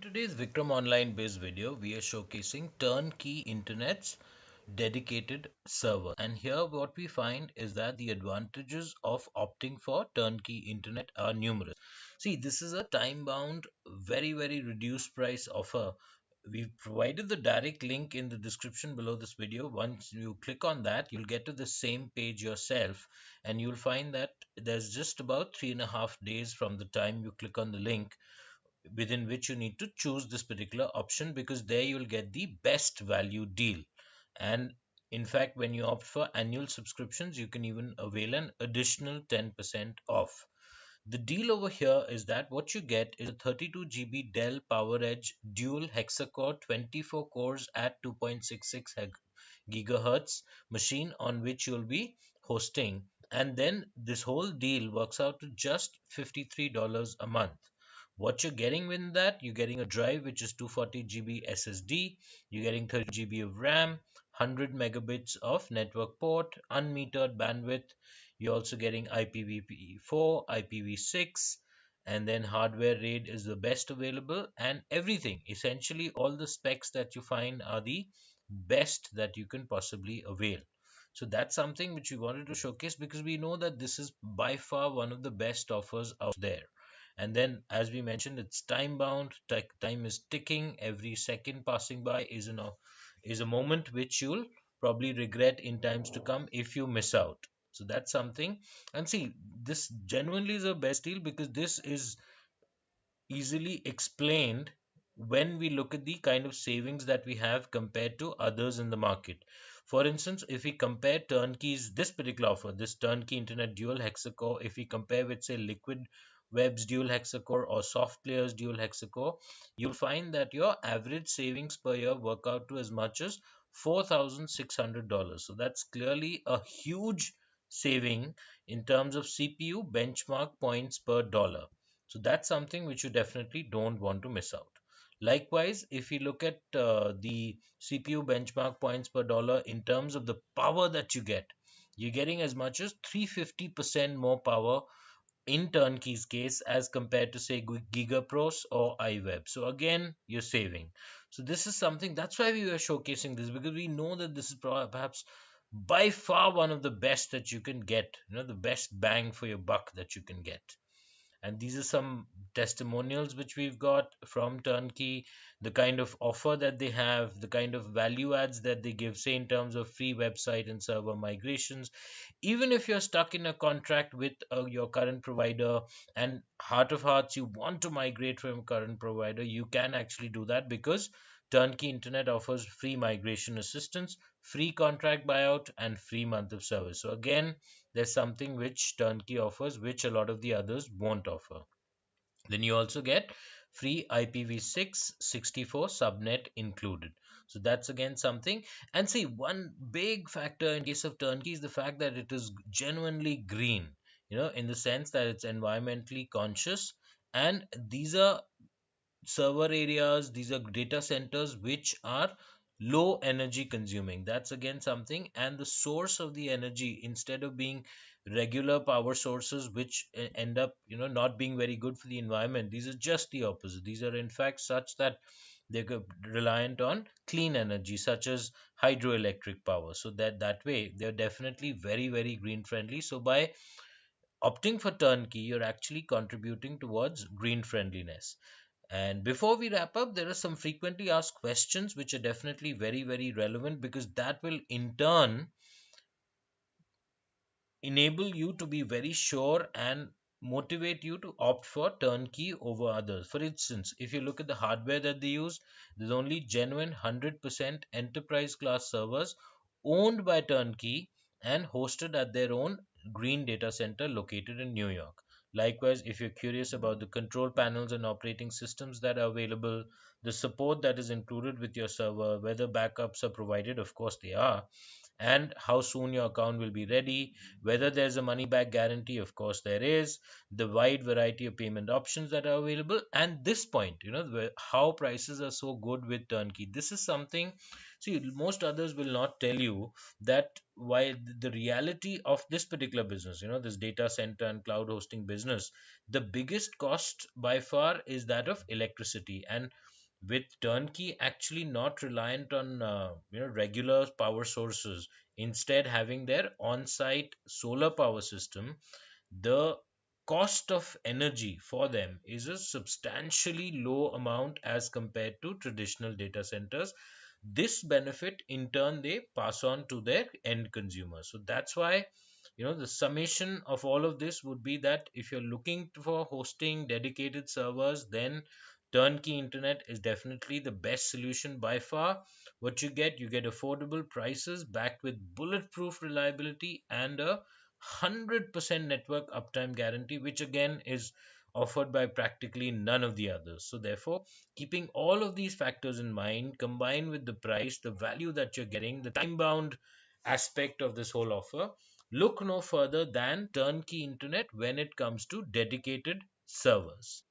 today's Vikram Online Biz video, we are showcasing Turnkey Internet's dedicated server. And here what we find is that the advantages of opting for Turnkey Internet are numerous. See, this is a time-bound, very reduced price offer. We've provided the direct link in the description below this video. Once you click on that, you'll get to the same page yourself, and you'll find that there's just about 3.5 days from the time you click on the link within which you need to choose this particular option, because there you'll get the best value deal. And in fact, when you opt for annual subscriptions, you can even avail an additional 10% off. The deal over here is that what you get is a 32 GB Dell PowerEdge dual Hexa-Core 24 cores at 2.66 gigahertz machine on which you'll be hosting. And then this whole deal works out to just $53 a month. What you're getting with that, you're getting a drive which is 240 GB SSD, you're getting 30 GB of RAM, 100 megabits of network port, unmetered bandwidth. You're also getting IPv4, IPv6, and then hardware RAID is the best available, and everything. Essentially, all the specs that you find are the best that you can possibly avail. So that's something which we wanted to showcase, because we know that this is by far one of the best offers out there. And then, as we mentioned, it's time bound. Time is ticking. Every second passing by is a moment which you'll probably regret in times to come if you miss out. So that's something. And see, this genuinely is a best deal, because this is easily explained when we look at the kind of savings that we have compared to others in the market. For instance, if we compare Turnkey's this particular offer, this Turnkey Internet Dual Hexa-Core, if we compare with, say, Liquid Web's Dual Hexa-Core or SoftPlayer's Dual Hexa-Core, you'll find that your average savings per year work out to as much as $4,600. So that's clearly a huge saving in terms of CPU benchmark points per dollar. So that's something which you definitely don't want to miss out. Likewise, if you look at the CPU benchmark points per dollar in terms of the power that you get, you're getting as much as 350% more power in Turnkey's case as compared to, say, GigaPros or iWeb. So again, you're saving. So this is something, that's why we were showcasing this, because we know that this is perhaps by far one of the best that you can get, the best bang for your buck that you can get. And these are some testimonials which we've got from Turnkey, the kind of offer that they have, the kind of value adds that they give, say, in terms of free website and server migrations. Even if you're stuck in a contract with your current provider, and heart of hearts you want to migrate from current provider, you can actually do that, because Turnkey Internet offers free migration assistance, free contract buyout, and free month of service. So again, there's something which Turnkey offers which a lot of the others won't offer. Then you also get free IPv6 64 subnet included. So that's again something. And see, one big factor in case of Turnkey is the fact that it is genuinely green, in the sense that it's environmentally conscious. And these are server areas, these are data centers which are low energy consuming. That's again something. And the source of the energy, instead of being regular power sources which end up not being very good for the environment, these are just the opposite. These are in fact such that they're reliant on clean energy, such as hydroelectric power. So that way they're definitely very green friendly. So by opting for Turnkey, you're actually contributing towards green friendliness. And before we wrap up, there are some frequently asked questions which are definitely very relevant, because that will in turn enable you to be very sure and motivate you to opt for Turnkey over others. For instance, if you look at the hardware that they use, there's only genuine 100% enterprise class servers owned by Turnkey and hosted at their own green data center located in New York. Likewise, if you're curious about the control panels and operating systems that are available, the support that is included with your server, whether backups are provided, of course they are, and how soon your account will be ready, whether there's a money back guarantee. Of course there is, the wide variety of payment options that are available, and this point, how prices are so good with Turnkey. This is something, see, most others will not tell you that why the reality of this particular business, this data center and cloud hosting business, the biggest cost by far is that of electricity. And with Turnkey actually not reliant on regular power sources, instead having their on-site solar power system, the cost of energy for them is a substantially low amount as compared to traditional data centers. This benefit in turn they pass on to their end consumers. So that's why, the summation of all of this would be that if you're looking for hosting dedicated servers, then Turnkey Internet is definitely the best solution by far. What you get affordable prices backed with bulletproof reliability and a 100% network uptime guarantee, which again is offered by practically none of the others. So, therefore, keeping all of these factors in mind, combined with the price, the value that you're getting, the time bound aspect of this whole offer, look no further than Turnkey Internet when it comes to dedicated servers.